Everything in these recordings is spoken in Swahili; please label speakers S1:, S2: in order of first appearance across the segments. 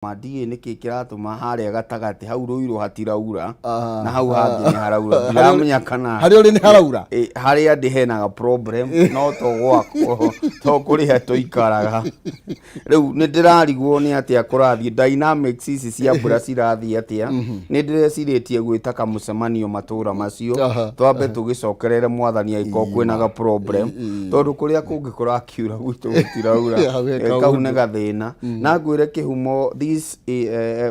S1: Madie niki kiratuma haria gatagati hau ruiro hatiraura na hau hangi ni haraura ndiramenya kana
S2: hari uri ni haraura
S1: haria ndi hena problem no to gwakwo to kuri heto ikaraga riu ni ndirarigwo ni atia kurathie dynamics ici cia mbura cirathie atia ni ndireciretie gwita kamucemanio matura macio twambe tugicokerere mwathani aiko kwina ga problem tondu kuria kungikora akiura gwitu gutiraura kau ne gathina na ngwire kihumo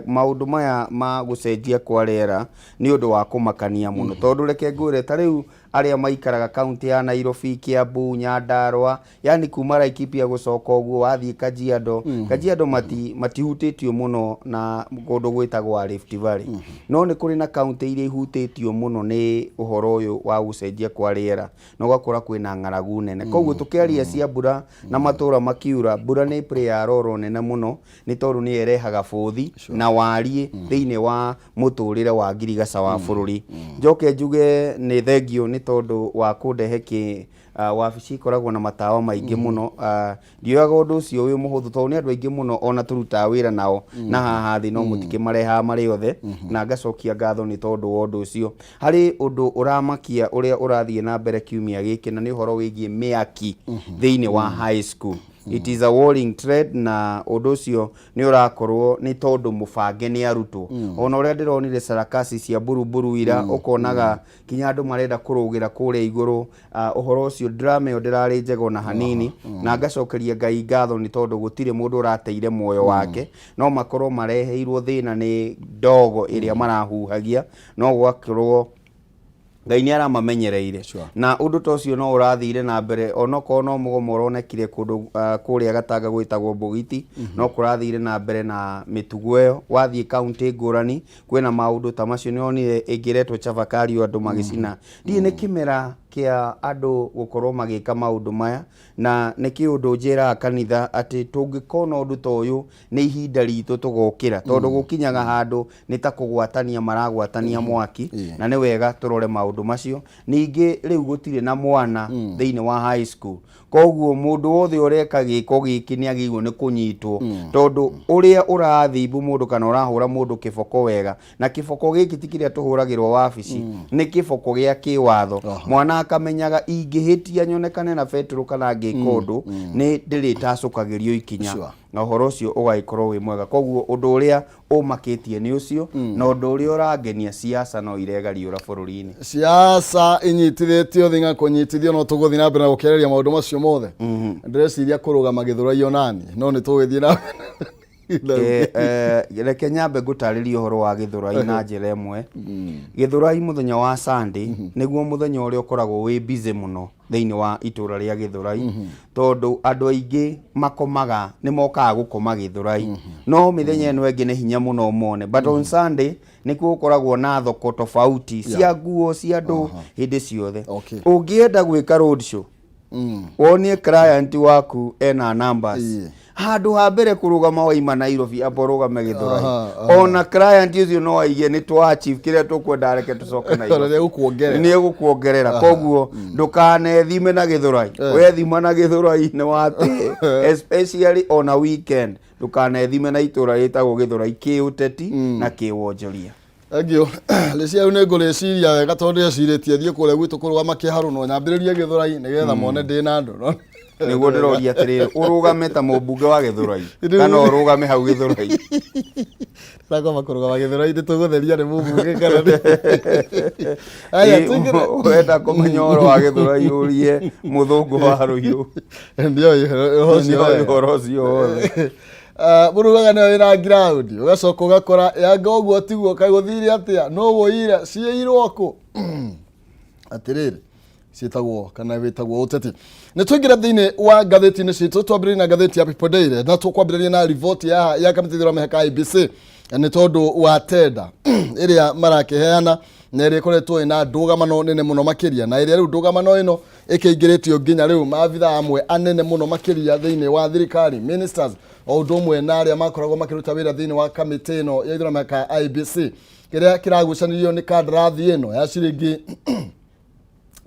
S1: maundu maya ma gucenjia kwa riera ni undu wa kumakania muno tondu reke ngwire ta riu aria maikaraga kaunti ya Nairobi, Kiambu, Nyandarua, yani kuma Laikipia gucoka uguo wathie Kajiado matihutitio muno na gundu gwitagwa Rift Valley no ni kuri na kaunti iria ihutitio muno ni uhoro uyu wa gucenjia kwa riera no gakora kwina ng'aragu nene koguo tukiaria cia mbura na matura makiura mbura ni play ya roro nene muno ni tondu ni erehaga bothi na warie thiini wa muturire wa ngirigaca wa bururi njoke njuge ni thengio ni tondu wa kundehe wabici koragwo na matawa maingi muno ndioyaga undu ucio uyu muhuthu tondu ni andu aingi muno ona turuta wira nao na haha thi no mutike mareha mari othe na ngacokia ngatho ni tondu wa undu ucio hari undu uramakia uria urathie na mbere kiumia giki na ni uhoro wigie miaki thiini wa high school. It is a worrying trend na undu ucio ni urakorwo ni tondu mubange ni arutwo ona uria ndironire sarakasi cia buruburu ira ukonaga kinya andu marenda kurugira kuria iguru uhoro ucio drama yo ndirari njego na hanini na ngacokeria Ngai ngatho ni tondu gutire mundu urateire moyo wake no makorwo mareheirwo thina ni ndogo iria marahuhagia no gwakorwo Ngai ni aramamenyereire na undu tocio no urathire na mbere onoko no mugomo uronekire kundu kuria gatanga gwitagwo Bogiti no kurathire na mbere na mitugo yo wathie county ngurani kwina maundu ta macio ni onire ingiretwo Chavakali andu magicina ndie ni kimera kia andu gukorwo magika maundu maya na ni kiundu njira kanitha ati tungikona undu ta uyu ni ihinda ritu tugokira tondu gukinyaga handu ni ta kugwatania maragwatania mwaki na ni wega turore maundu macio ningi riu gutire na mwana thiini wa high school koguo mundu wothe ureka giko giki ni agirwo ni kunyitwo tondu uria urathimbu mundu kana urahura mundu kiboko wega na kiboko giki tikiria tuhuragirwo wabici ni kiboko gia kiwatho mwana akamenyaga ingihitia nyonekane na Petro kana ngikondu ni ndiritacukagirio ikinya na uhoro ucio ugaikorwo wi mwega koguo undu uria umakitie ni ucio na undu uria urangenia siasa no iregariura bururi-ini
S2: siasa inyitithitio thinga kunyitithio no tuguthi na mbere na gukereria maundu macio mothe ndireciria kurugama githuraiyo nani no ni tugithie na reke nyambe ngutariria uhoro wa githurai na njira imwe githurai muthenya wa Sunday niguo muthenya uria ukoragwo wi busy muno thiini wa itura ria githurai tondu andu aingi makomaga ni mokaga gukoma githurai no mithenya eno engi ni hinya muno mone but on Sunday nikuo ukoragwo na thoko tofauti cia nguo cia andu hindi ciothe ungienda gwika road show wonie client waku ena numbers handu ha mbere kurugama waima Nairobi aborugame githurai ona client ucio no aige ni twa chief kiria tukwenda reke tucoke Nairobi ni gukuongerera koguo ndukane thime na githurai we thima na githurai ni wati especially on a weekend ndukane thime na itura ritagwo githurai kiuteti na kiwonjoria agio lecia une ngureciria wega tondu eciritie thie kuria gwitu kurugama kiharu no nyambiririe githurai nigetha mone ndi na andu no
S1: niguo ndiroria atiriri urugame ta mubunge wa githurai kana urugame hau githurai
S2: rako makurugama githurai nditugutheria ni mubunge kana
S1: aya wenda kumenya uhoro wa githurai urie muthungu wa ruiru
S2: ndio
S1: uhoro ucio wothe
S2: burugaga ni wina ground ugacoka ugakora yanga uguo tiguo kaiguthire atia no woire ciirwo ku atiriri cietagwo kana wetagwo uteti ni twingira thiini wa gatheti-ini citu twambiririe na gatheti ya People Daily na tukwambiriria na report ya kamiti thira mehaka IBC ni tondu wa tenda iria marakiheana na iria koretwo ina ndugamano nene muno makiria na iria riu ndugamano ino ikiingiritio nginya riu maabitha amwe anene muno makiria thiini wa thirikari ministers o undu umwe na aria makoragwo makiruta wira thiini wa kamiti ino ya ithurano mehaka IBC kiria kiragucanirio ni kandarathi ino ya ciringi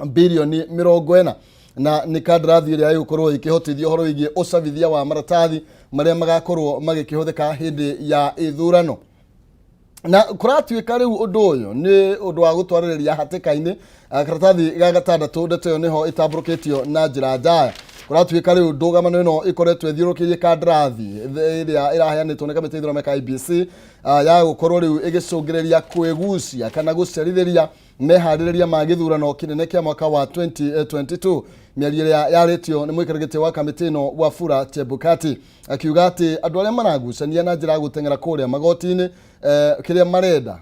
S2: bilioni 40 na ni kandarathi iria igukorwo ikihotithia uhoro wigie ucabithia wa maratathi
S3: maria magakorwo magikihũthĩka hindi ya ithurano. Na kuratuĩka rĩu ũndũ ũyũ nĩ ũndũ wa gũtwarĩrĩria hatĩka-inĩ karatathi ga gatandatũ ndeto ĩyo nĩho ĩtambũrũkĩtio na njĩra njaya. Kuratuĩka rĩu ndũgamano ĩno ĩkoretwo ĩthiũrũkĩirie kandarathi ĩrĩa ĩraheanĩtwo nĩ kamĩtĩ ithurano ya IEBC ya gũkorwo rĩu ĩgĩcũngĩrĩria kwĩgucia kana gũcerithĩria meharĩrĩria ma gĩthurano kĩnene kĩa mwaka wa 2022. Mĩario ĩrĩa yarĩtio nĩ mũikarĩri gĩtĩ wa kamĩtĩ ĩno Wafula Chebukati akiuga atĩ andũ arĩa maragucania na njĩra ya gũteng'era kũrĩa magoti-inĩ kĩrĩa marenda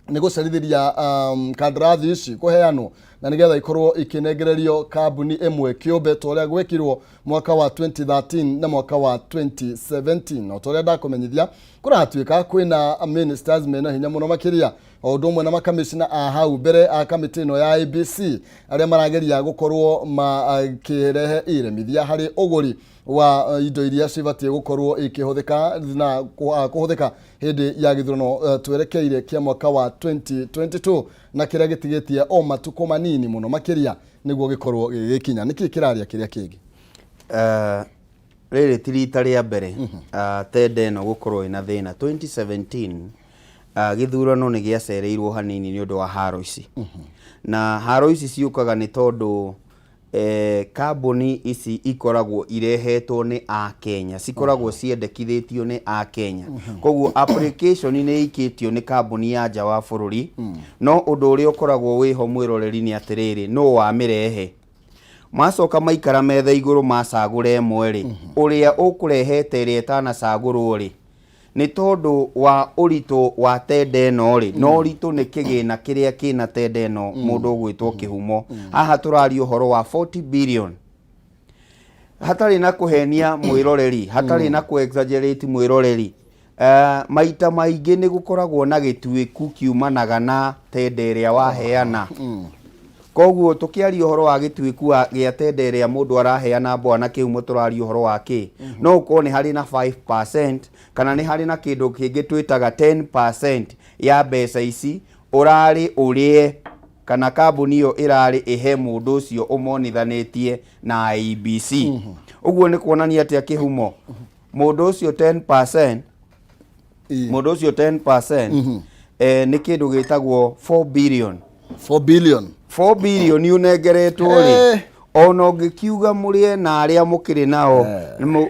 S3: nĩ gũcerithĩria kandarathi ici kũheanwo na nĩgetha ikorwo ikinengererio kambuni ĩmwe kĩũmbe ta ũrĩa gwekirwo mwaka wa 2013 na mwaka wa 2017. Na ta ũrĩa ndakũmenyithia kũratuĩka kwĩna ministers mena hinya mũno makĩria o ũndũ ũmwe na makamishina a hau mbere a kamĩtĩ ĩno ya IEBC arĩa marageria gũkorwo makĩrehe iremithia harĩ ũgũri wa indo iria cibatiĩ gũkorwo ikĩhũthĩka na kũhũthĩka hĩndĩ ya gĩthurano twerekeire kĩa mwaka wa 2022 na kĩrĩa gĩtigĩtie o matukũ manini mũno makĩria nĩguo gĩkorwo gĩgĩkinya. Nĩkĩ kĩraria kĩrĩa kĩngĩ?
S2: Rĩrĩ ti rita rĩa mbere tenda ĩno gũkorwo ĩna thĩna. 2017 gĩthurano nĩ gĩacereirwo hanini nĩ ũndũ wa haro ici. Na haro ici ciũkaga nĩ tondũ kambuni ici ikoragwo irehetwo nĩ a Kenya, cikoragwo ciendekithĩtio nĩ a Kenya. Koguo application nĩ ikĩtio nĩ kambuni ya nja wa bũrũri, no ũndũ ũrĩa ũkoragwo wĩho mwĩroreri nĩ atĩrĩrĩ, no wamĩrehe. Macoka maikara metha igũrũ macagũra ĩmwe rĩ, ũrĩa ũkũrehete ĩrĩa ĩtanacagũrwo rĩ, nĩ tondũ wa ũritũ wa tenda ĩno rĩ, no ũritũ nĩ kĩgĩna kĩrĩa kĩna tenda ĩno mũndũ ũgwĩtwo Kĩhumo. Haha tũraria ũhoro wa 40 billion. Hatarĩ na kũhenia mwĩroreri, hatarĩ na kũ-exaggerate mwĩroreri, maita maingĩ nĩ gũkoragwo na gĩtuĩku kiumanaga na tenda ĩrĩa waheana. Koguo tukiaria uhoro wa gĩtuĩku gĩa tenda ĩrĩa mũndũ araheana Bwana Kĩhumo tũraria uhoro wa kĩ, no ũkorwo nĩ harĩ na 5% kana nĩ harĩ na kĩndũ kĩngĩ twĩtaga 10% ya mbeca ici ũrarĩ ũrĩe kana kambuni ĩyo ĩrarĩ ĩhe mũndũ ũcio ũmonithanĩtie na IEBC. Ũguo nĩ kuonania atĩ Kĩhumo mũndũ ũcio 10% mũndũ ũcio 10% nĩ kĩndũ gĩtagwo 4 billion.
S3: 4 billion
S2: 4 billion unengeretwo rĩ, ona ũngĩkiuga mũrĩe na arĩa mũkĩrĩ nao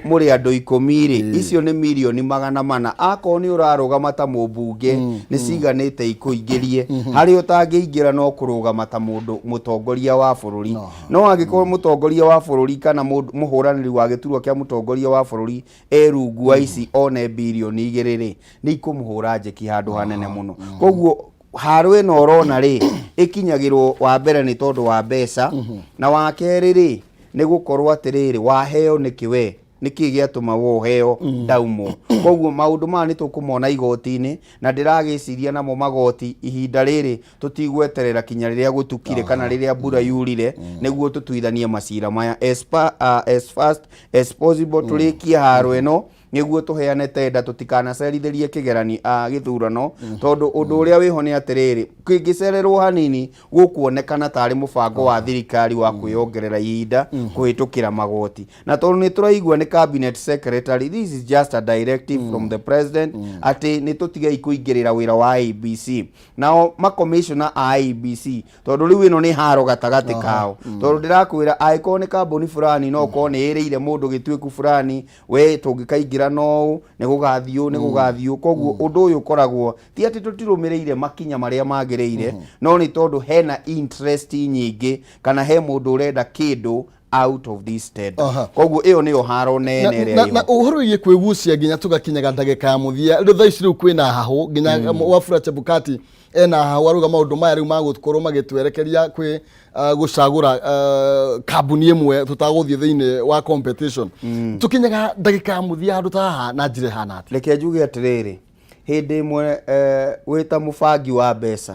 S2: mũrĩ andũ 10 rĩ, icio nĩ milioni 400. Akorwo nĩ ũrarũgama ta mũmbunge nĩ ciganĩte ikũingĩrie, harĩ ũtangĩingĩra no kũrũgama ta mũndũ mũtongoria wa bũrũri. No angĩkorwo mũtongoria wa bũrũri kana mũhũranĩri wa gĩturwa kĩa mũtongoria wa bũrũri rungu wa ici one bilioni 2 rĩ, nĩ ikũmũhũra njeki handũ hanene mũno. Koguo haro ĩno ũrona rĩ, ĩkinyagĩrwo wa mbere nĩ tondũ wa mbeca, na wa kerĩ rĩ, nĩ gũkorwo atĩrĩrĩ waheo nĩkĩ we, nĩkĩ gĩatũma woheo ndaumwo. Koguo maũndũ maya nĩ tũkũmona igoti-inĩ na ndĩragĩciria namo magoti ihinda rĩrĩ tũtigweterera kinya rĩrĩa gũtukire kana rĩrĩa mbura yurire nĩguo tũtuithanie macira maya as fast as possible. Tũrĩkie haro ĩno nĩguo tũheane tenda tũtikanacerithĩrie kĩgeranio gĩthurano, tondũ ũndũ ũrĩa wĩho nĩ atĩrĩrĩ, kĩngĩcererwo hanini gũkuonekana tarĩ mũbango wa thirikari wa kwĩongerera ihinda kũhĩtũkĩra magoti. Na tondũ nĩ tũraigua nĩ cabinet secretary, this is just a directive from the president atĩ nĩ tũtigei kũingĩrĩra wĩra wa IEBC. Nao makomishona a IEBC, tondũ rĩu ĩno nĩ haro gatagatĩ kao, tondũ ndĩrakwĩra angĩkorwo nĩ kambuni fulani no korwo nĩ ĩrĩire mũndũ gĩtuĩku fulani, we tũngĩkaingĩra no nĩ gũgathiũ. Koguo ũndũ ũyũ ũkoragwo ti atĩ tũtirũmĩrĩire makinya marĩa magĩrĩire, no nĩ tondũ hena interest nyingĩ kana he mũndũ ũrenda kĩndũ out of this state. Koguo ĩyo nĩyo haro nene ĩrĩa
S3: na ũhoro wĩgiĩ kwĩgucia nginya tũgakinyaga ndagĩka ya mũthia. Rĩu thaa ici rĩu kwĩna hahũ nginya Wafula Chebukati ena hahũ aruga maũndũ maya rĩu magũkorwo magĩtwerekeria kwĩ gũcagũra kambuni ĩmwe tũtagũthiĩ thĩinĩ wa competition. Tũkinyaga ndagĩka ya mũthia handũ ta haha na njĩra hana atĩ.
S2: Reke njuge atĩrĩrĩ, hĩndĩ ĩmwe wĩta mũbangi wa mbeca,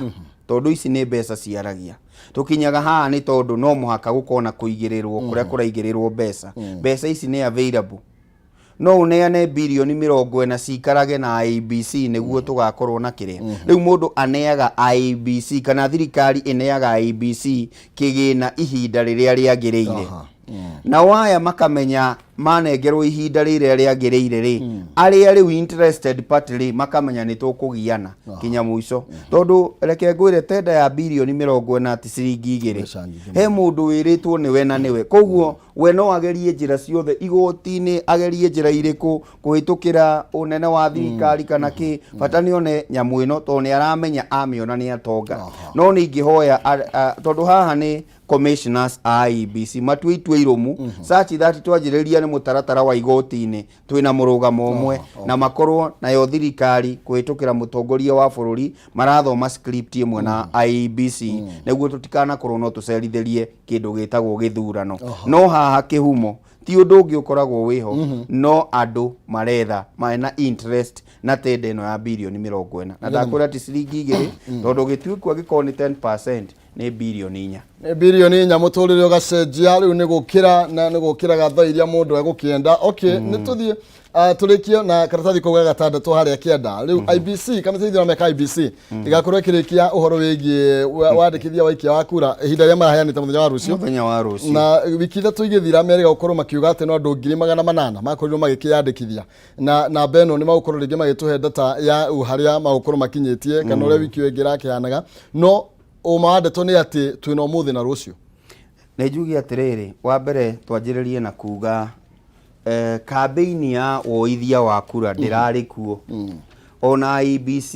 S2: tondũ ici nĩ mbeca ciaragia, tũkinyaga haha nĩ tondũ no mũhaka gũkorwo na kũigĩrĩrwo kũrĩa kũraigĩrĩrwo mbeca. Mbeca ici nĩ available, no ũneane bilioni 40 cikarage na IEBC nĩguo tũgakorwo na kĩrĩa. Rĩu mũndũ aneaga IEBC kana thirikari ĩneaga IEBC kĩgĩna ihinda rĩrĩa rĩagĩrĩire. Na waya makamenya manengerwo ihinda rĩrĩa rĩagĩrĩire rĩ arĩa rĩu interested party rĩ makamenya nĩ tũkũgiana kinya mũico tondũ reke ngwĩre tenda ya bilioni 40 ati ciringi 2 he mũndũ wĩrĩtwo nĩwe na nĩwe koguo we no agerie njĩra ciothe igoti-inĩ agerie njĩra irĩkũ kũhĩtũkĩra ũnene wa thirikari kana kĩ bata nĩone nyamũ ĩno tondũ nĩ aramenya amĩona nĩ atonga no nĩ ingĩhoya tondũ haha nĩ commissioners IEBC matue itua iromu such that twanjĩrĩria nĩ mũtaratara wa igoti-inĩ twĩna mũrũgamo ũmwe na makorwo nayo thirikari kũhĩtũkĩra mũtongoria wa bũrũri marathoma script ĩmwe na IEBC nĩguo tũtikanakorwo no tũcerithĩrie kĩndũ gĩtagwo gĩthurano no haha kĩhumo ti ũndũ ũngĩ ũkoragwo wĩho no andũ maretha mena interest na tenda ĩno ya bilioni 40 na ndakwĩra ti ciringi 2 tondũ gĩtuĩkwo gĩkorwo nĩ 10% nĩ bilioni 4
S3: nĩ bilioni 4 mũtũrĩre ũgacenjia rĩu nĩ gũkĩra na nĩ gũkĩra gatha iria mũndũ egũkĩenda nĩ tũthiĩ tũrĩkio na karatathi kau gatandatũ harĩa kĩenda rĩu IBC kamĩtĩ ithurano meka IBC igakorwo ĩkĩrĩkia ũhoro wĩgiĩ wandĩkithia waikia wa kura ihinda rĩrĩa maraheanĩte mũthenya wa rũciũ na wiki ithatũ igĩthira merĩga gũkorwo makiuga atĩ no andũ 800 makorirwo magĩkĩyandĩkithia na namba ĩno nĩ magũkorwo rĩngĩ magĩtũhe data ya harĩa magũkorwo makinyĩtie kana ũrĩa wiki ĩyo ĩngĩ ĩrakĩhanaga no ũma wa ndeto nĩ atĩ twĩna ũmũthĩ na rũciũ
S2: nĩ njuge atĩrĩrĩ wa mbere twanjĩrĩrie na kuga kambeini ya woithia wa kura ndĩrarĩ kuo ona IEBC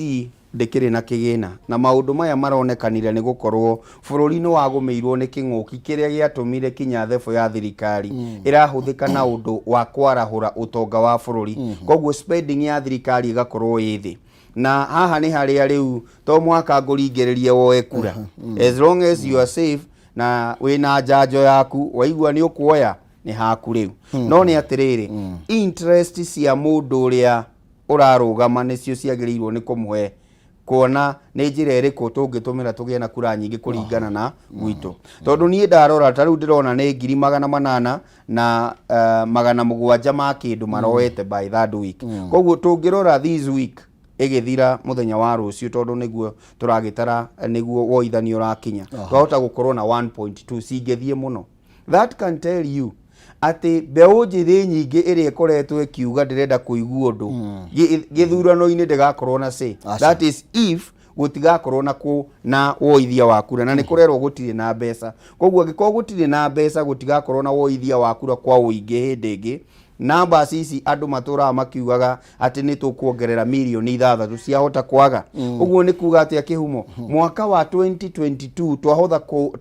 S2: ndĩkĩrĩ na kĩgĩna na maũndũ maya maronekanire nĩ gũkorwo bũrũri nĩ wagũmĩirwo nĩ kĩng'ũki kĩrĩa gĩatũmire kinya thebo ya thirikari ĩrahũthĩka na ũndũ wa kwarahũra ũtonga wa bũrũri koguo spending ya thirikari ĩgakorwo ĩ thĩ na haha nĩ harĩa rĩu to mwaka ngũringĩrĩrie woe kura as long as you are safe na wĩna njanjo yaku waigua nĩ ũkuoya nĩ haku rĩu no nĩ atĩrĩrĩ interest cia mũndũ ũrĩa ũrarũgama nĩcio ciagĩrĩirwo nĩ kũmũhe kuona nĩ njĩra ĩrĩkũ tũngĩtũmĩra tũgĩe na kura nyingĩ kũringana na gwitũ tondũ niĩ ndarora ta rĩu ndĩrona nĩ 800 na 700 ma kĩndũ maroete by that week koguo tũngĩrora this week ĩgĩthira mũthenya wa rũciũ tondũ nĩguo tũragĩtara nĩguo woithanio ũrakinya twahota gũkorwo na 1.2 cingĩthiĩ mũno that can tell you ati mbeũ njĩthĩ nyingĩ ĩrĩa ĩkoretwo ĩkiuga ndĩrenda kũigua ũndũ gĩthurano-inĩ ndĩgakorwo na say that is if gũtigakorwo na woithia wa kura na nĩ kũrerwo gũtirĩ na mbeca koguo angĩkorwo gũtirĩ na mbeca gũtigakorwo na woithia wa kura kwa ũingĩ hĩndĩ ĩngĩ namba ici andũ matũraga makiugaga atĩ nĩ tũkuongerera milioni 6 ciahota kwaga ũguo nĩ kuga atĩ kĩhumo mwaka wa 2022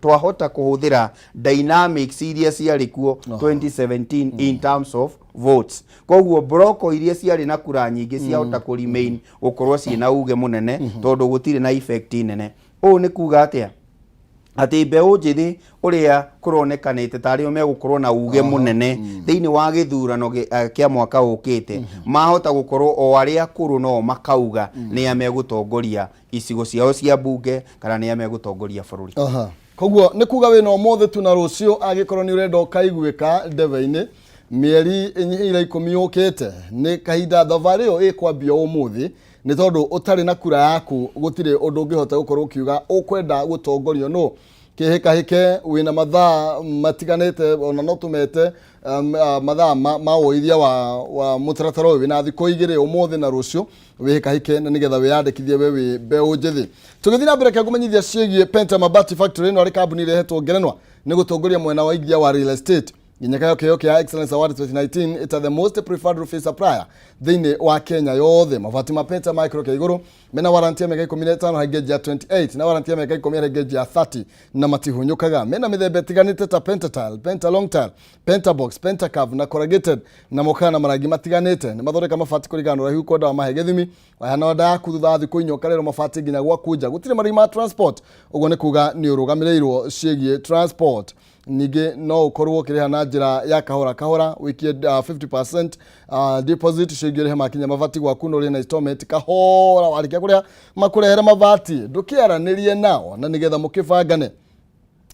S2: twahota kũhũthĩra dynamics iria ciarĩ kuo 2017 in terms of votes koguo broko iria ciarĩ na kura nyingĩ ciahota kũ remain gũkorwo ciĩna uge mũnene tondũ gũtirĩ na effect nene ũũ nĩ kuga atĩa atĩ mbeũ njĩthĩ ũrĩa kũronekanĩte tarĩ o megũkorwo na uge mũnene thĩinĩ wa gĩthurano kĩa mwaka ũkĩte mahota gũkorwo o arĩa akũrũ no makauga nĩ amegũtongoria icigo ciao cia mbunge kana nĩ amegũtongoria bũrũri
S3: koguo nĩ kuga wĩna ũmũthĩ tu na rũciũ angĩkorwo nĩ ũrenda ũkaiguĩka ndebe-inĩ mĩeri 10 yũkĩte nĩ kahinda thabarĩ ĩyo ĩkwambia ũmũthĩ nĩ tondũ ũtarĩ na kura yaku gũtirĩ ũndũ ũngĩhota gũkorwo ũkiuga ũkwenda gũtongorio no kĩhĩkahĩke wĩna mathaa matiganĩte ona no tũmete mathaa ma woithia wa mũtaratara ũyũ wĩna thikũ 2 ũmũthĩ na rũciũ wĩhĩkahĩke na nĩgetha wĩyandĩkithie we wĩ mbeũ njĩthĩ tũgĩthiĩ na mbere kĩngũmenyithia ciĩgiĩ Penta Mabati Factory ĩno arĩ kambuni ĩrehetwo ngerenwa nĩ gũtongoria mwena wa igithia wa real estate Ginyakayo kĩheo kĩa Excellence Award 2019 ita the most preferred roofing supplier thĩinĩ wa Kenya yothe mabati ma Penta micro kĩa igũrũ mena warranty ya mĩaka 15 harĩ gauge ya 28 na warranty ya mĩaka 10 harĩ gauge ya 30 na matihunyũkaga mena mĩthemba ĩtiganĩte ta Penta Tile, Penta Long Tile, Penta Box, Penta Curve na corrugated na mokana na marangi matiganĩte nĩ mathondeka mabati kũringana na ũraihu kwenda wa mahe gĩthimi wahana wenda yaku thutha wa thikũ inya ũkarerwo mabati nginya gwakunja gũtirĩ marĩhi ma transport ũguo nĩ kuga nĩ ũrũgamĩrĩirwo ciĩgiĩ transport ningĩ no ũkorwo ũkĩrĩha na njĩra ya kahora kahora wikie 50% deposit ciĩgiĩ rĩhe makinya mabati gwaku no rĩ na installment kahora warĩkia kũrĩa makũrehere mabati ndũkĩaranĩrie nao na nĩgetha mũkĩbangane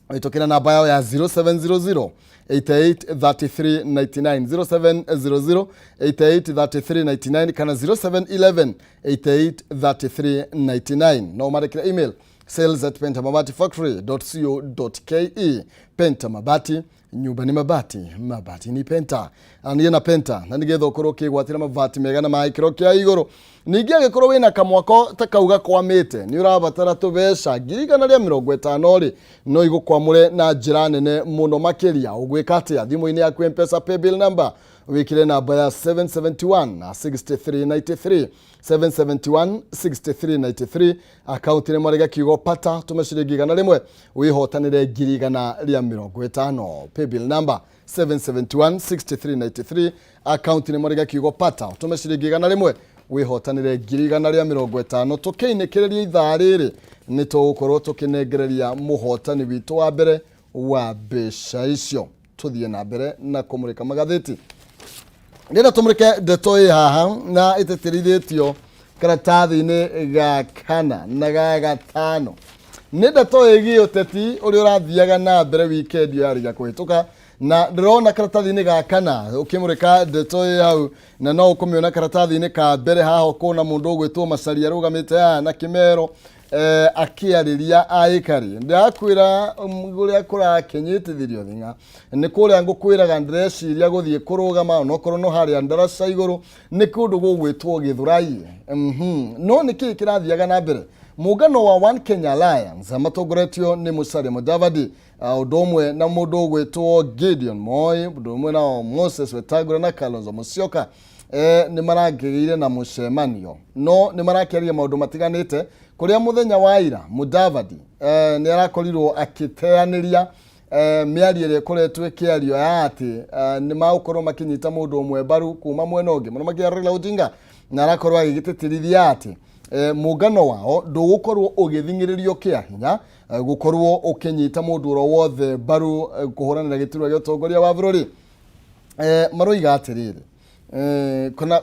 S3: wĩtũkĩra namba yao ya 0700 883399 0700 883399 kana 0711 883399 no marĩkĩra email sales@pentamabati factory.co.ke Penta Mabati nyumba ni mabati, mabati ni penta. Aniye na penta, na nigetha ukorwo ukigwatira mabati mega na maikiro kia iguru. Ningi agikorwo wina kamwako takauga kwamite, ni urabatara tubeca 150 ri no igukwamure na njira nene muno makiria. Ugwika atia thimu-ini yaku M-Pesa paybill number wikire namba ya 771 6393 771 6393 account ni mwarega kiugo pata tumeciringi 100 wihotanire 150 paybill number 771 6393 account ni mwarega kiugo pata tumeciringi 100 wihotanire 150 tukiinekereria ithaa riri ni tugukorwo tukinengereria muhotani witu wa mbere wa mbeca icio. Tuthie na mbere na kumurika magatheti. Nenda tumurike ndeto haha na itetirithitio karatathi-ini ga kana na ga gatano. Nĩ ndeto ĩgiĩ ũteti ũrĩa ũrathiaga na mbere weekend yarĩga kũhĩtũka, na ndĩrona karatathi-inĩ ga kana ũkĩmũrĩka ndeto ĩ hau, na no ũkũmĩona karatathi-inĩ ka mbere haha ũkona mũndũ ũgwĩtwo Macharia arũgamĩte haha na kĩmero akĩarĩria aikari. Ndakwĩra ũrĩa kũrakenyitithirio thing'a nĩ kũrĩa ngũkwĩraga ndĩreciria gũthiĩ kũrũgama onokorwo no harĩa ndaraca igũrũ nĩ kũndũ gũgwĩtwo Gĩthũrai. No nĩkĩ kĩrathiaga na mbere? Muungano wa One Kenya Alliance matongoretio nĩ Musalia Mudavadi ũndũ ũmwe na mũndũ ũgwĩtwo Gideon Moi, ũndũ ũmwe na Moses Wetangula na Kalonzo Musyoka nĩ marangĩrĩire na mũcemanio, no nĩ marakĩaria maũndũ matiganĩte kuria muthenya wa ira Mudavadi ni arakorirwo akiteaniria miario ĩrĩa ĩkoretwo ĩkĩario ya atĩ nĩ magũkorwo makinyita mũndũ ũmwe mbaru kuma mwena ũngĩ mũno makĩria Raila Odinga, na arakorwo agĩgĩtĩtĩrithia atĩ muungano wao ndũgũkorwo ũgĩthing'ĩrĩrio kĩa hinya gũkorwo ũkĩnyita mũndũ oro wothe mbaru kũhũranĩra gĩturwa gĩa ũtongoria wa bũrũri. Maroiga atĩrĩrĩ, kana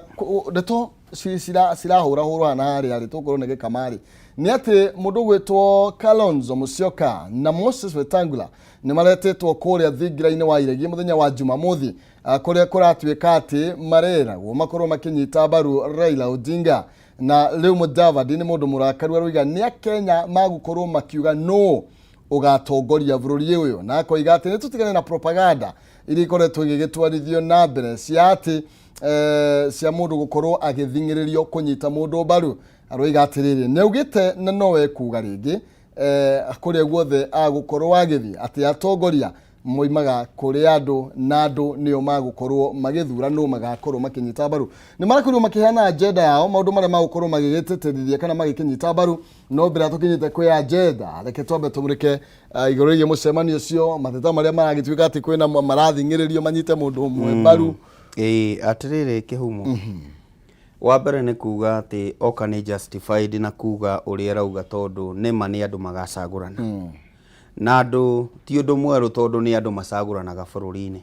S3: ndeto cirahũrahũrwo na harĩa rĩ tũkorwo nĩ gĩkamarĩ nĩ atĩ mũndũ gwĩtwo Kalonzo Musyoka na Moses Wetangula nĩ maretetwo kũrĩa thingira-inĩ wa iregi mũthenya wa Jumamothi, kũrĩa kũratuĩka atĩ mareragwo makorwo makĩnyita mbaru Raila Odinga. Na rĩu Mudavadi nĩ mũndũ mũrakaru aroiga nĩ Akenya magũkorwo makiuga no ũgatongoria bũrũri ũyũ, na akoiga atĩ nĩ tũtigane na propaganda iria ikoretwo igĩgĩtwarithio na mbere cia atĩ cia mũndũ gũkorwo agĩthing'ĩrĩrio kũnyita mũndũ mbaru. Aroiga atĩrĩrĩ nĩ augĩte na nowe kuga rĩngĩ kũrĩa guothe agũkorwo agĩthiĩ atĩ atongoria moimaga kũrĩ andũ na andũ nĩo magũkorwo magĩthura no magakorwo makĩnyita mbaru. Nĩ marakorirwo makĩheana agenda yao, maũndũ marĩa magũkorwo magĩgĩtĩtĩrithia kana magĩkĩnyita mbaru, no mbere tũkinyite kwĩ agenda reke twambe tũmũrĩke igũrũ rĩgiĩ mũcemanio ũcio, mateta marĩa maragĩtuĩka atĩ kwĩna marathing'ĩrĩrio manyite mũndũ ũmwe mbaru.
S2: Atĩrĩrĩ kĩhumo wa mbere nĩ kuga atĩ oka nĩ justified na kuga ũrĩa rauga tondũ nĩma nĩ andũ magacagũrana na andũ ti ũndũ mwerũ tondũ nĩ andũ macagũranaga bũrũri-inĩ,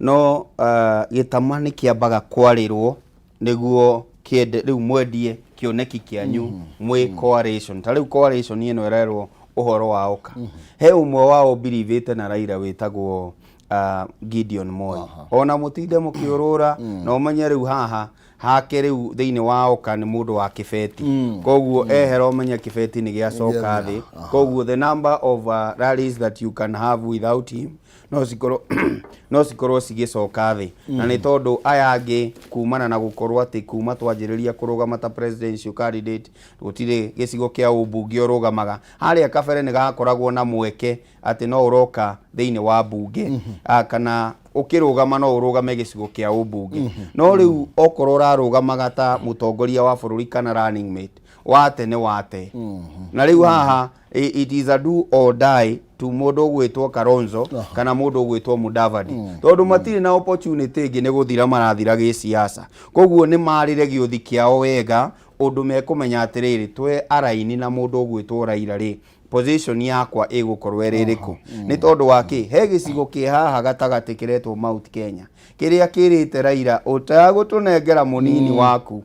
S2: no gĩtama nĩ kĩambaga kwarĩrwo nĩguo rĩu mwendie kĩoneki kĩanyu mwĩ coalition. Ta rĩu coalition ĩno ĩrerwo ũhoro wa oka, he ũmwe wao believĩte na Raila wĩtagwo Gideon Moi, ona mũtinde mũkĩũrũra na ũmenye rĩu haha hake rĩu thĩinĩ wa oka nĩ mũndũ wa kĩbeti, koguo ehera ũmenye kĩbeti nĩ gĩacoka thĩ, koguo the number of rallies that you can have without him no cikorwo cigĩcoka thĩ. Na nĩ tondũ aya angĩ kumana na gũkorwo atĩ kuma twanjĩrĩria kũrũgama ta presidential candidate gũtirĩ gĩcigo kĩa ũmbunge ũrũgamaga, harĩa kabere nĩ gakoragwo na mweke atĩ no ũroka thĩinĩ wa mbunge kana ukirugama no urugame gicigo kia ubunge. No riu okorwo urarugamaga ta mutongoria wa bururi kana running mate wate ne wate. Na riu haha it is a do or die to mundu ugwitwo Kalonzo kana mundu ugwitwo Mudavadi, tondu matiri na opportunity ingi ni guthira marathira gi siasa. Koguo ni marire giuthi kiao wega undu mekumenya atiriri twe araini na mundu ugwitwo Raila ri position yakwa ĩgũkorwo ĩrĩrĩkũ. Nĩ tondũ wa kĩ he gĩcigo kĩ haha gatagatĩ kĩretwo Mount Kenya kĩrĩa kĩrĩte Raila ũtagũtũnengera mũnini waku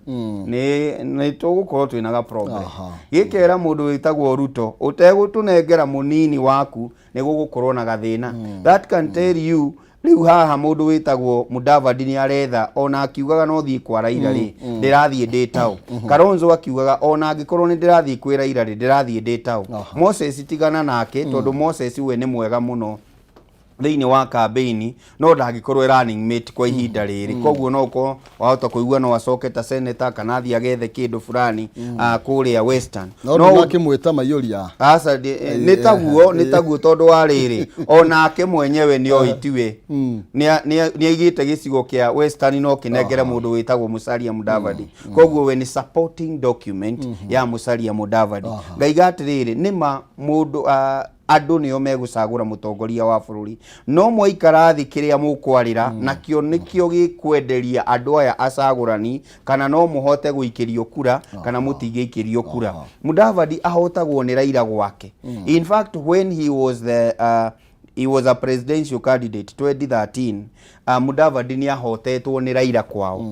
S2: nĩ tũgũkorwo twĩna ga problem. Gĩkera mũndũ wĩtagwo Ruto ũtagũtũnengera mũnini waku nĩ gũgũkorwo na gathĩna. That can tell you riu haha mundu witagwo Mudavadi ni aretha ona akiugaga no thii kwa Raila ri ndirathie nditao. Kalonzo akiugaga ona angikorwo ni ndirathie kwa Raila ri ndirathie nditao. Moses tigana nake tondu Moses we ni mwega muno thiini wa campaign no ndagikorwo running mate kwa ihinda riri koguo no ko wahota kuigua no acoke ta senator kana athi agethe kindu fulani kuria Western
S3: no akimwita Maiyuria
S2: asa nitaguo tondu wa riri onake mwenyewe ni oitiwe ni aigite gicigo kia Western no kinengere mundu witagwo Musalia Mudavadi koguo we ni supporting document ya Musalia Mudavadi ngaiga atiriri nima mundu andu nio megucagura mutongoria wa bururi no mwaikarathi kiria mukwarira nakio nikio gikwenderia andu aya acagurani kana no muhote guikirio kura kana mutigiikirio kura Mudavadi ahotagwo ni Raila gwake in fact when he was a presidential candidate 2013 Mudavadi ni ahotetwo ni Raila kwao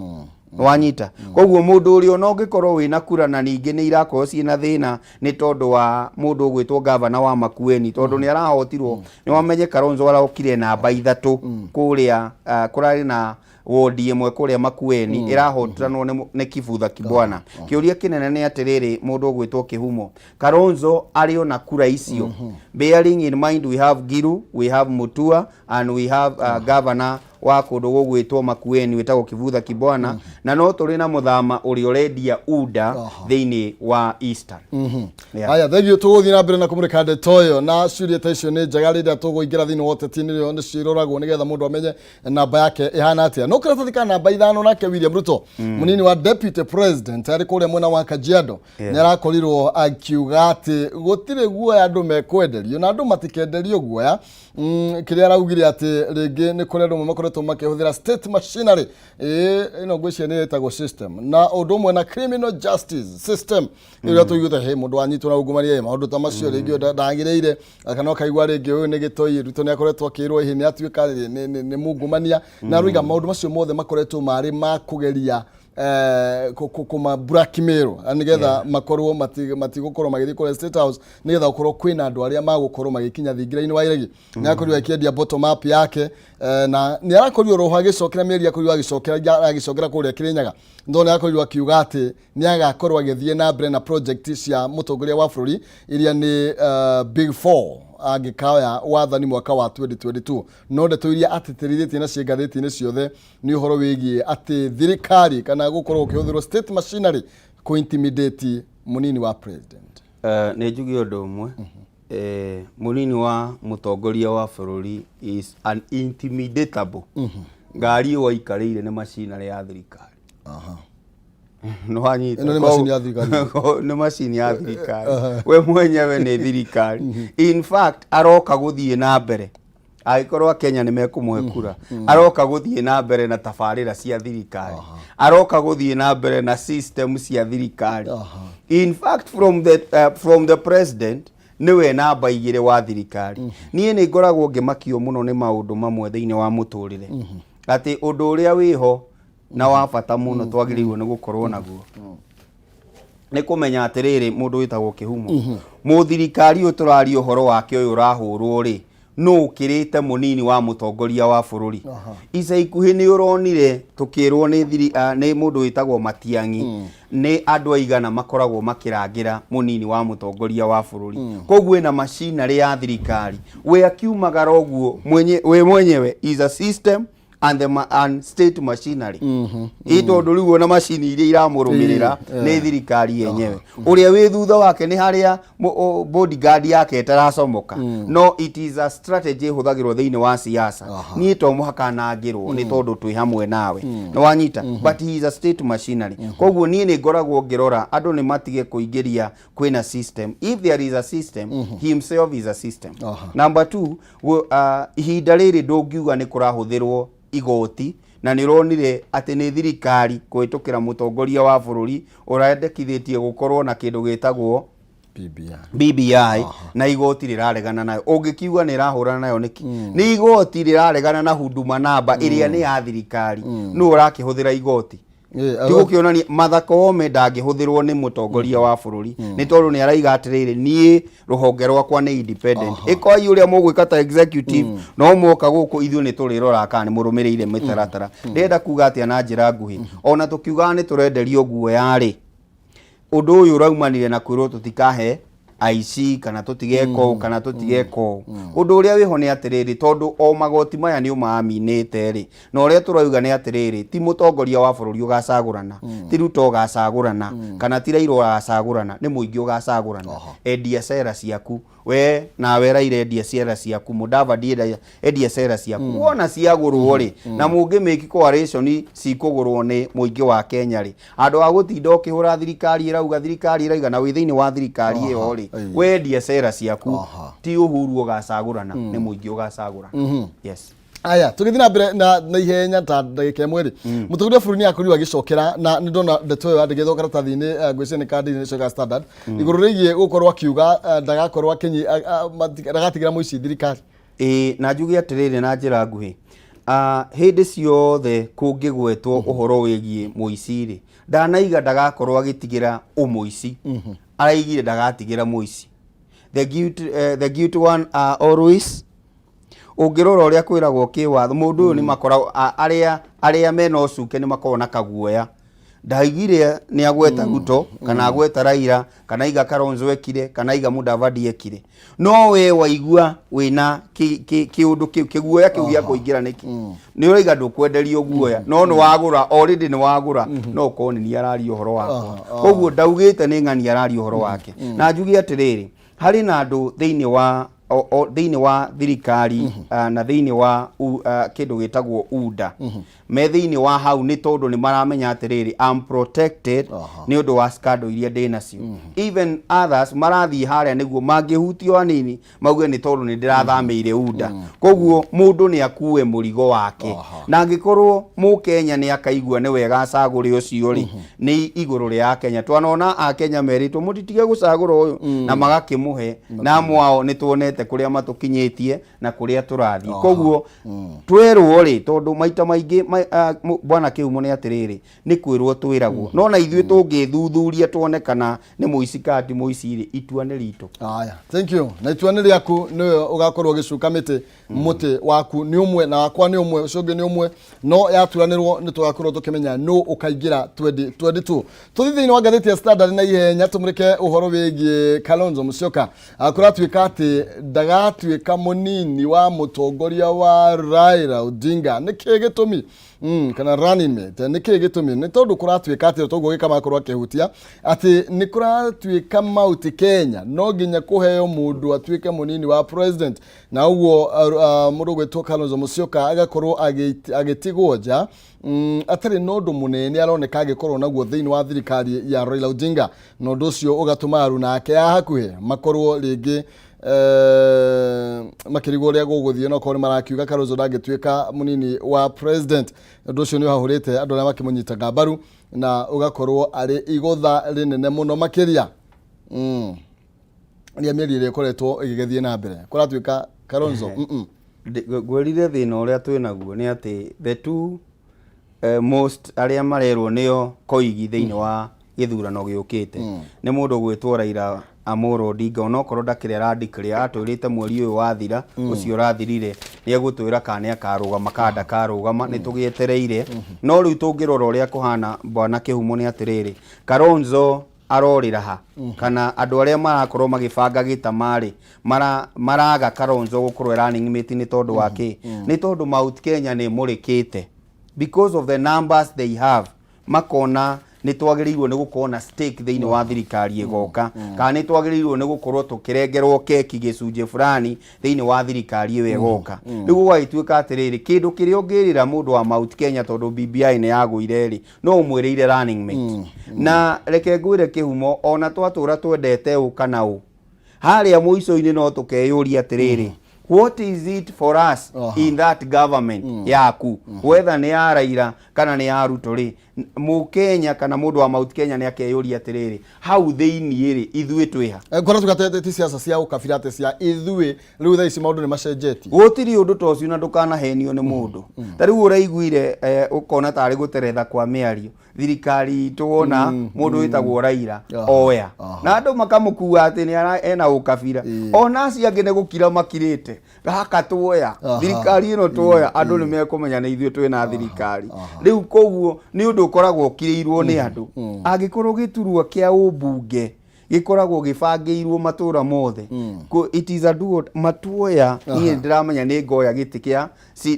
S2: wanyita koguo mundu uri ona ungikorwo wina kura na ningi ni irakorwo ciina thina ni tondu wa mundu ugwitwo governor wa Makueni tondu ni arahotirwo ni wamenye Kalonzo araokire namba 3 kuria kurari na wodi imwe kuria Makueni irahotiranwo ni Kibutha Kibwana kiuria kinene ni atiriri mundu ugwitwo Kihumo Kalonzo ari ona kura icio bearing in mind we have Giru, we have Mutua and we have governor wa kundu gugwitwo Makueni witagwo Kibutha Kibwana na no turi na muthama uri urendia UDA thiini wa Eastern
S3: aya thegio tuguthi na mbere na kumurika ndetoyo na ciuria ta icio ni njega rinda tuguingira thiini wa tetini rio ni ciroragwo nigetha mundu amenye namba yake ihana atia no kurathika namba 5 nake William Ruto munini wa deputy president ari kuria mwena wa Kajiado ni arakorirwo akiuga ati gutire guoya andu mekwenderio na andu matikenderio guoya kiria araugire ati ringi ni kuri andu makoretwo makihuthira state machinery ino gwiciria ni etagwo system na undu mwe na criminal justice system iria tuiguite he mundu anyitwo na ungumania maundu ta macio ringi ndagireire kana kaigwa ringi uyu ni gitoi Ruto ni akoretwo akirwo hi ni atuika ni mungumania na ruiga maundu macio mothe makoretwo mari makugeria kuma blackmail anigetha makorwo matigukorwo magithi kore State House nigetha ukorwo kwina andu aria magukorwo magikinya thingiraini wa iregi ni akorwo akiendia bottom up yake na ni arakorwo roho agicokera mieri akorwo agicokera kuria Kirinyaga ndo ni akorwo akiuga ati ni agakorwo agithie na brand na project cia mutongoria wa bururi iria ni Big 4 agikaya wathani mwaka wa 2022 no ndeto iria atitirithetie na ciengathĩti-inĩ ciothe ni uhoro wigie ati thirikari kana gukorwo ukihũthĩrwo state machinery ku intimidate munini wa president
S2: ni njugi undu umwe munini wa mutongoria wa bururi is an intimidatable ngari waikarĩire ni machinery ya thirikari no anyita
S3: ino ni machine ya thirikari
S2: no machine ya thirikari we mwenyewe ni thirikari in fact aroka guthie na mbere aikorwa Kenya ni mekumuhe kura aroka guthie na mbere na tafarira cia thirikari aroka guthie na mbere na system cia thirikari in fact from the president niwe namba igire wa thirikari nie ni ngoragwo ngimakio muno ni maundu mamwe thiini wa muturire ati undu uria wiho na wabata muno twagiriirwo ni gukorwo naguo ni kumenya atiriri mundu witagwo Kihumo muthirikari uturari uhoro wake uyu urahurwo ri no ukirite munini wa mutongoria wa bururi ica ikuhi ni uronire tukirwo ni mundu witagwo Matiang'i ni andu aigana makoragwo makirangira munini wa mutongoria wa bururi koguo ina machinery ya thirikari we akiumagara uguo mwenyewe is a system and state machinery itondu riu na machine iria iramurumirira ni thirikari yenyewe uria wi thutha wake ni haria bodyguard yake etaracomoka no it is a strategy huthagirwo thiini wa siasa ni to muhaka nangirwo ni tondu twi hamwe nawe no wanyita but he is a state machinery koguo ni ngoragwo ngirora andu ni matige kuingiria kwina system if there is a system he himself is a system number 2 ihinda riri ndungiuga ni kurahuthirwo igoti na nironire ati ni thirikari kuhitukira mutongoria wa bururi urendekithitie gukorwo na kindu gitagwo BBI na igoti riraregana nayo ungikiuga ni rahurana nayo niki ni igoti riraregana na huduma namba iria ni ya thirikari no urakihuthira igoti tigo kionania Martha Koome ndangĩhũthĩrwo ni mutongoria wa bururi ni tondu ni araiga atiriri nie ruhonge rwakwa ni independent ikoi uria mugwika ta executive no moka guku ithu ni turirora kana ni murumirire mitaratara ndenda kuga atia na njira nguhi ona tukiuga ni turenderio guo yari undu uyu raumanire na kwirwo tutikahe aici kana tutigeko kana tutigeko undu uria wiho ni atiriri tondu o magoti maya ni umaminite ri na uria turauga ni atiriri ti mutongoria wa bururi ugacagurana ti Ruto ugacagurana kana ti Raila ugacagurana ni muingi ugacagurana endia cera ciaku we nawe Raila endia cera ciaku Mudavadi endia cera ciaku wona ciagurwo ri na mungi make coalition cikugurwo ni muingi wa Kenya ri andu a gutinda ukihura thirikari irauga na wi thiini wa thirikari iyo ri wendia cera ciaku ti Uhuru ugacagurana ni muingi ugacagurana yes.
S3: Aya tugithina mbere na ihenya ta ndagika imwe ri mutuguria buruni akuri agicokera na ndona ndeto yo andike karatathi-ini ngwicene kandi ni Sugar Standard iguru rigie gukorwo akiuga ndagakorwo akinyi ndagatigira muici thirikari
S2: na njugi atiriri na njira nguhi hindi ciothe kungigwetwo uhoro wigie muici ri ndanaiga ndagakorwo agitigira umuici araigire ndagatigira muici the guilty one always ungirora uria kwiragwo kiwatho mundu uyu ni makora aria mena ucuke ni makona kaguoya ndaigire ni agweta Ruto kana agweta Raila kana iga Kalonzo ekire kana iga Mudavadi ekire no we waigua wina kiundu kiguoya kiu gya kuingira niki ni uraiga ndukwenderio guoya no ni wagura already ni wagura no koni ni arari uhoro wako koguo ndaugite ni ng'ani arari uhoro wake na njugi atiriri hari na andu thiini wa thirikari na thiini wa kindu gitagwo UDA me thiini wa hau ni tondu ni maramenya atiriri I'm protected ni undu wa scandal iria ndinacio even others marathi haria niguo mangihutio anini mauge ni tondu ni ndirathameire UDA koguo mundu ni akue murigo wake na angikorwo Mukenya ni akaigua ni wega acagure ucio ri ni iguru ria Kenya twanona a Kenya meritwo mutitige gucagura uyu na magakimuhe na mwao ni tuonete kuria matukinyitie na kuria turathi koguo twerwo ri tondu maita maingi bwana Kiumo ni atiriri ni kwirwo twiragwo no na ithuĩ tungithuthuria tuonekana ni muici kati muici ri itua ni ritu.
S3: Aya thank you na itua ni riaku niwe ugakorwo gicukamite muti waku ni umwe na wakwa ni umwe ucungi ni umwe no yaturanirwo ni tugakorwo tukimenya no ukaingira 2022 tuthiini wa gatheti ya Standard na ihenya tumurike uhoro wigie Kalonzo Musyoka akuratwika ati ndagatwika munini wa mutongoria wa Raila Odinga niki gitumi kana running mate niki gitumi ni tondu kuratwika ati togo gika makorwo akihutia ati ni kuratwika mauti Kenya no ginya kuheo mundu atwike munini wa president na uwo mundu gwetwo Kalonzo Musyoka agakorwo agitigwo nja atari nondu munene aroneka agikorwo naguo thiini wa thirikari ya Raila Odinga nondu ucio ugatuma aruna ake ya hakuhe makorwo ringi makirigo ria guguthie no korwo marakiuga Kalonzo ndagitwika munini wa president ndu ucio ni hahurite andu aria makimunyitaga mbaru na ugakorwo ari igotha rinene muno makiria ria mieri ria koretwo igigethie na mbere kuratwika Kalonzo
S2: gwirire thina uria twinaguo ni ati the two most aria marerwo nio koigi thiini wa githurano giukite ni mundu gwetwo Raila Amolo Odinga onokorwo ndakire radically atwirite mweri uyu wathira ucio rathirire ni egutwira kana akarugama kada karugama ni tugietereire no riu tungirora uria kuhana bwana Kihumo ni atiriri Kalonzo arorira ha kana andu aria marakorwo magibanga gitamari maraga Kalonzo gukorwo running mate ni tondu wake ni tondu Mount Kenya ni murikite because of the numbers they have makona ni twagirirwo ni gukorwo na stake thiini wa thirikari igoka kana ni twagirirwo ni gukorwo tukirengerwo keki gicunje fulani thiini wa thirikari iyo igoka riu gwaituika atiriri kindu kiria ungirira mundu wa Mount Kenya tondu BBI ni yaguire ri no umwirire running mate na reke ngwire Kihumo ona twatura twendete u kana u haria muico-ini no tukeyuria atiriri what is it for us in that government yaku whether ni ya Raila kana ni ya Ruto ri Mukenya kana mundu wa Mount Kenya ni akeyuria atiriri hau thiini ri ithui twiha
S3: kora tukatete ti siasa cia ukabirate cia ithui riu tha ici maundu ni macenjetie
S2: gutiri undu tocio na ndukana henio ni mundu tariu uraiguire ukona tari guteretha kwa miario thirikari tuona mundu witagwo Raila oya na andu makamukua ati ni ena ukabira ona aci angi ne gukira makirite gaka tuoya thirikari ino tuoya andu ni mekumenya ni ithui twina thirikari riu koguo ni undu ukoragwo kirirwo ni andu angikorwo giturwa kia ubunge gikoragwo gibangirwo matura mothe it is a duo matuoya ni ndiramenya ni ngoya giti kia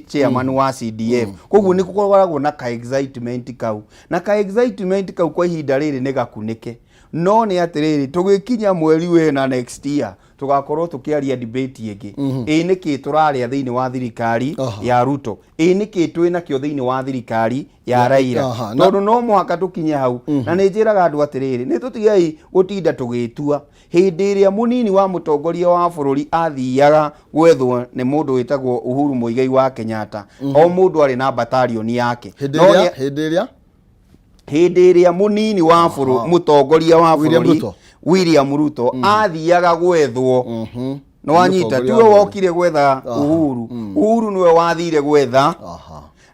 S2: chairman wa CDF koguo ni kukoragwo na ka excitement kau na ka excitement kau kwa ihinda riri ni gakunike no ni atiriri tugikinya mweri wena next year tugakorwo tukiaria debate ingi niki turaria thiini wa thirikari ya Ruto niki twina kio thiini wa thirikari ya Raila tondu no muhaka tukinye hau na ni njiraga andu atiriri ni tutigai gutinda tugitua hindi iria munini wa mutongoria wa bururi athiaga gwethwo ni mundu witagwo Uhuru Muigai wa Kenyatta o mundu ari na battalion yake hindi iria munini wa bururi mutongoria wa bururi William Ruto athiaga gwethwo no anyita tuwe wokire gwetha Uhuru niwe wathire gwetha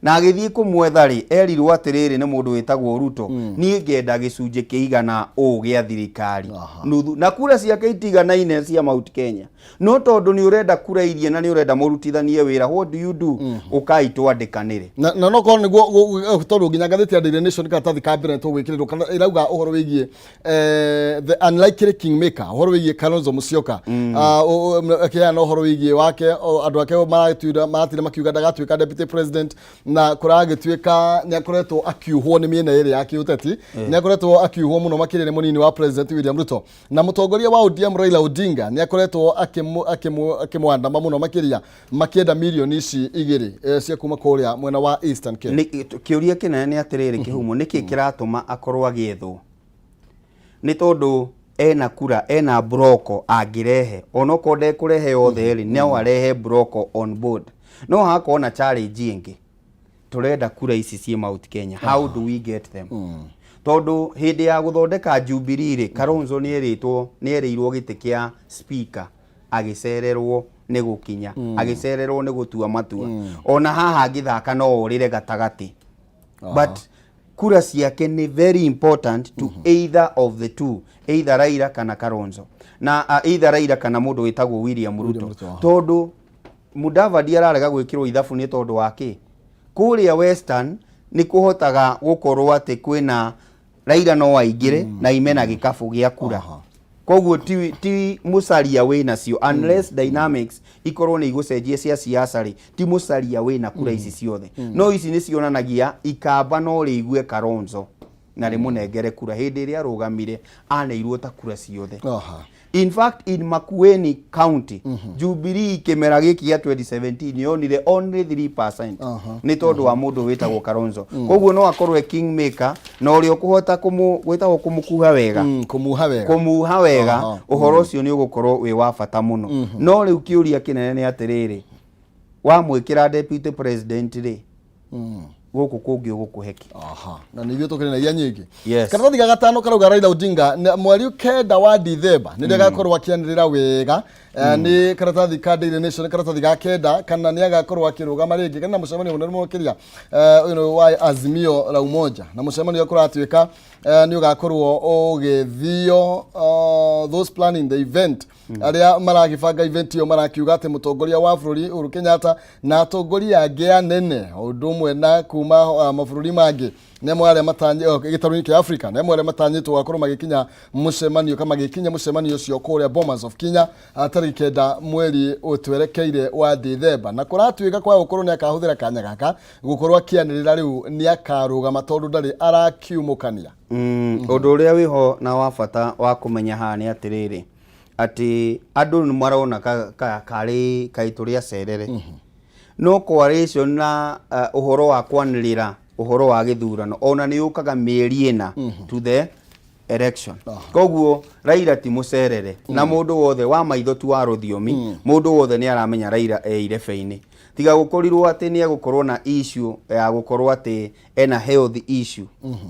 S2: na agithii kumwetha ri erirwo atiriri ni mundu witagwo Ruto ni ngenda gicunje kiigana gia thirikari nuthu na kura ciake itiganaine cia Mount Kenya no tondu ni urenda kura irie na ni urenda murutithanie wira what do you do ukai twandikanire
S3: na no ko niguo tondu nginya ngathiti ya Daily Nation katathi cabinet gwikirirwo kana irauga uhoro wigie the unlikely kingmaker uhoro wigie Kalonzo Musyoka kia no uhoro wigie wake andu ake maratire makiuga ndagatuika deputy president na kuragituika ni akoretwo akiuhwo ni miena iri yake uteti ni akoretwo akiuhwo muno makirire munini wa president William Ruto na mutongoria wa ODM Raila Odinga ni akoretwo akimwandama muno makiria makienda milioni ici igiri cia kuma kuria mwena wa Eastern Cape
S2: ni kiuria kinene ni atiriri kihumo niki kiratuma akorwo agiethwo ni tondu ena kura ena broko angirehe onoko ndekurehe yothe ri no arehe broko on board no hakona challenge ingi turenda kura ici cie Mount Kenya how do we get them tondu hindi ya guthondeka Jubilee ri Kalonzo ni erirwo giti kia speaker agicererwo ni gukinya agicererwo ni gutua matua ona haha ngithaka no urire gatagati but kura ciake ni very important to either of the two either Raila kana Kalonzo na either Raila kana mundu witagwo William Ruto tondu Mudavadi ararega gwikirwo ithabu ni tondu wake kuria Western ni kuhotaga gukorwo ati kwina Raila no waingire na imena gikabu gia kura koguo ti musaria wina cio unless dynamics ikorwo ni igucenjie cia siasa ri ti musaria wina kura ici ciothe no ici ni cionanagia ikamba no riigue Kalonzo na rimunengere kura hindi ria rugamire aneirwo ta kura ciothe in fact in Makueni County Jubilee kimera giki ya 2017 yonire only 3% ni tondu wa mundu witagwo Kalonzo koguo no akorwe kingmaker no uri okuhota gwitagwo kumukuha wega uhoro ucio ni ugukorwo wi wa bata muno no riu kiuria kinene ni atiriri wa mwikira deputy president ri guku kungi ugukuheki
S3: na nivyo tokene na ya nyingi karatathi ga gatano karauga Raila Odinga mweri kenda wa Dithemba ni ndagakorwo akianirira wega ni karatathi ka Daily Nation karatathi ga kenda kana ni agakorwo akirugama ringi kana mucemanio munene mukiria wa Azimio la Umoja na mucemanio akora atuika ni ugakorwo ugithio those planning the event aria maragibanga event yo marakiuga ati mutongoria wa bururi Uhuru Kenyatta na atongoria angi anene undumwe na kuma mabũrũri mangi nemo aria matanye gitaruni kia Africa nemo aria matanyitwo gakorwo magikinya mucemanio kama gikinya mucemanio cio kuria Bomas of Kenya tariki 9 mweri utwerekeire wa Dithemba na kuratuika kwa gukorwo ni akahuthira kanya gaka gukorwo akianirira riu ni akarugama tondu ndari arakiumukania
S2: undu uria wiho na wa bata wa kumenya haha ni atiriri ati andu ni marona kari kaituria cerere no coalition na uhoro wa kwanirira uhoro wa githurano ona ni ukaga mieri ena to the election koguo Raila ti mucerere na mundu wothe wa maitho tu wa ruthiomi mundu wothe ni aramenya Raila irebe-ini tiga gukorirwo ati ni gukorwo na issue ya gukorwo ati ena health issue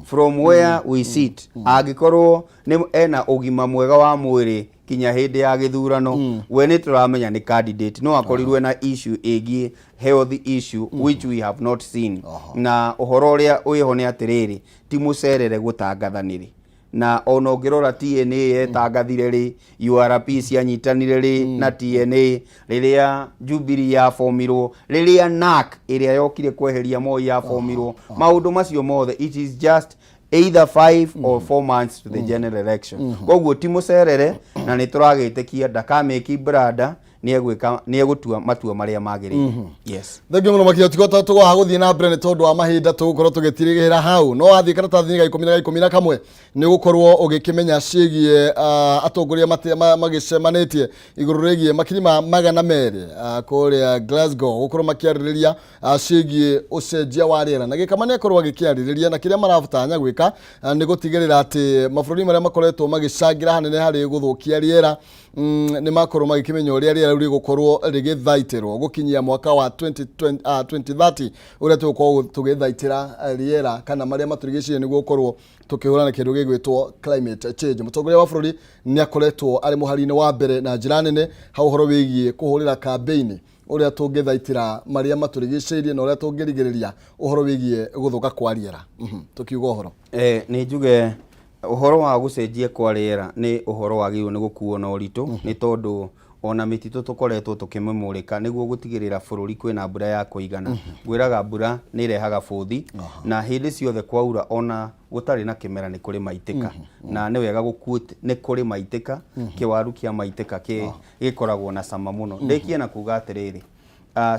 S2: from where we sit agikorwo ni ena ugima mwega wa mwiri kinya hindi ya githurano we ni turamenya ni candidate no akorirwe na issue igi health issue which we have not seen na uhoro uria uiho ni atiriri ti mucerere gutangathaniri na ono ngirora TNA yetangathire ri URP cianyitanire ri na TNA riria Jubilee ya formirwo riria NARC iria yokire kweheria Moi ya formirwo maundu macio mothe it is just either 5 or 4 months to the general election. Koguo ti mucerere na ni turagitikia ndakameki brada ni egutua matua maria magirire. Yes.
S3: Thengio muno makio tigota tugwa guthie na mbere ni tondu wa mahinda tugukorwo tugitirigihira hau no wathie karatathi ga 11 ni gukorwo ugikimenya cigie atongoria magicemanitie iguru rigie makirima magana meri kuria Glasgow gukorwo makiaririria cigie ucenjia wa riera na gikamane akorwo agikiaririria na kiria marabatanya gwika ni gutigirira ati mabũrũri maria makoretwo magicangira hanene hari guthukia riera ni makorwo magikimenya uria riera riri gukorwo rigithaitirwo gukinyia mwaka wa 2030 uria tugukorwo tugithaitira riera kana maria maturigicire niguo gukorwo tukihurana kindu gigwitwo climate change. Mutongoria wa bũrũri ni akoretwo ari muhari-ini wa mbere na njira nene ha uhoro wigie kuhurira campaign uria tungithaitira maria maturigicirie na uria tungirigiriria uhoro wigie guthuka kwa riera. Tukiuga uhoro
S2: ni njuge uhoro wa gucenjia kwa riera ni uhoro wagirwo ni gukuo na uritu ni tondu ona mititu tukoretwo tukimemurika niguo gutigirira bũrũri kwina mbura ya kuigana. Gwiraga mbura ni irehaga buthi na hindi ciothe kwaura ona gutari na kimera ni kuri maitika na ni wega gukuite ni kuri maitika kiwaru kia maitika gikoragwo na cama muno. Ndikie na kuga atiriri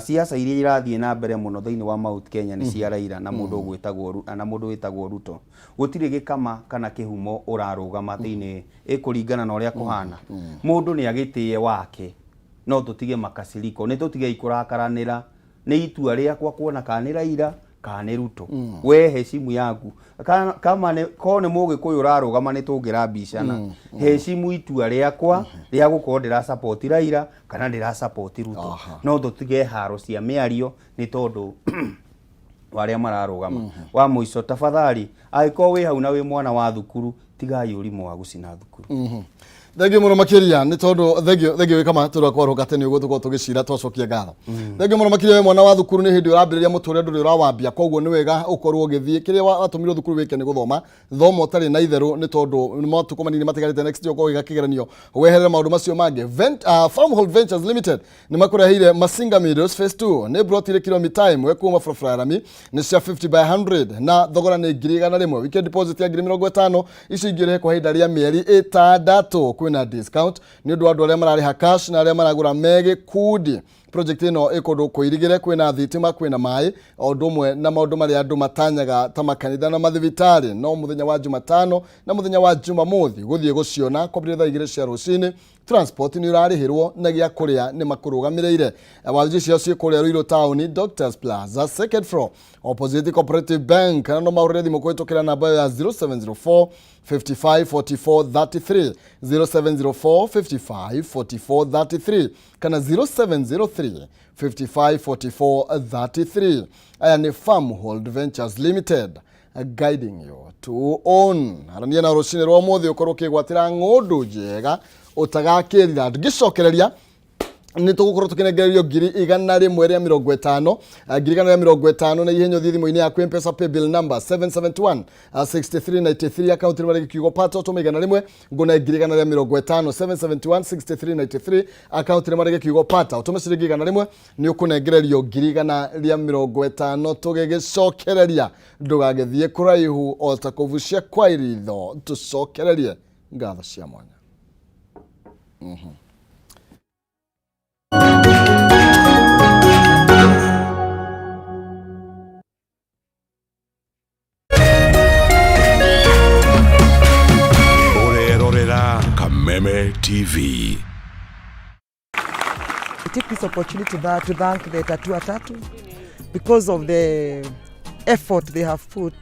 S2: siasa iria irathie na mbere muno thiini wa Mount Kenya ni cia Raila na mundu witagwo Ruto. Gutire gikama kana kihumo urarugama thiini ikuringana na uria kuhana. Mundu ni agitie wake no tutige makasiriko ni tutige ikurakaranira ni itua riakwa kuona kana Raila kana Ruto. We heshimu yangu kama ne kone mugikuyu urarugama ni tungira bicana heshimu itua riakwa ria gukorwo ndira support Raila kana ndira support Ruto. No tutige haro cia miario ni tondu waria mararugama. Wa muico tafadhali aiko wi hau na wi mwana wa thukuru tigai urimo wa gucina thukuru.
S3: Thengio muno makiria ni tondu thengio wikama turakwa rogate ni uguo tuko tugicira twacokia ngatho. Thengio muno makiria we mwana wa thukuru ni hindi urambiriria muturire nduri urawambia koguo ni wega ukorwo ugithie kiria watumirwo thukuru wike ni guthoma thomo tari na itheru ni tondu ni matuko manini matigarite next year ukorwo gigakigeranio weherere maundu macio mange. Farmhold Ventures Limited ni makurehire Masinga Meadows Phase 2 ni brotire kilomita imwe kuma Frofrarami ni cia 50 by 100 na thogora ni 1,100 weekend deposit ya 50,000 ici ingire kwa hinda ria mieri 6 kwina discount ni ndu andu aria marariha cash na aria maragura mege kudi. Project ino ikondo kuirigire kwina thitima kwina mai odumwe na maundu maria andu matanyaga ta makanitha na mathibitari no muthenya wa Jumatano na muthenya wa Jumamothi guthie guciona kwambire thaa 2 cia rucini. Transport ni urarihirwo na gia kuria ni makurugamirire waji cia cia kuria Ruiru Town Doctors Plaza second floor opposite Cooperative Bank na no maurire thimu kwitokera namba ya 0704 55 44 33 0704 55 44 33 kana 0703 55 44 33. Aya ni Farmhold Ventures Limited guiding you to own. Arania na rucini rwa muthi ukorwo kigwatira ngundu njega utagakirira ngicokereria ni tugukorwo tukinegererio 150 150 na ihenyo thimu-ini yaku M-Pesa pay bill number 771 6393 account ni marigi kiugo pato tumigana rimwe nguna 150 771 6393 account ni marigi kiugo pata utumecirigi igana rimwe ni ukunegererio 150 tugigicokereria ndugagithie kuraihu otakuvucia kwa iritho tucokererie ngatho cia mwanya.
S4: Kameme TV.
S5: I take this opportunity to thank the Tatua Tatu because of the effort they have put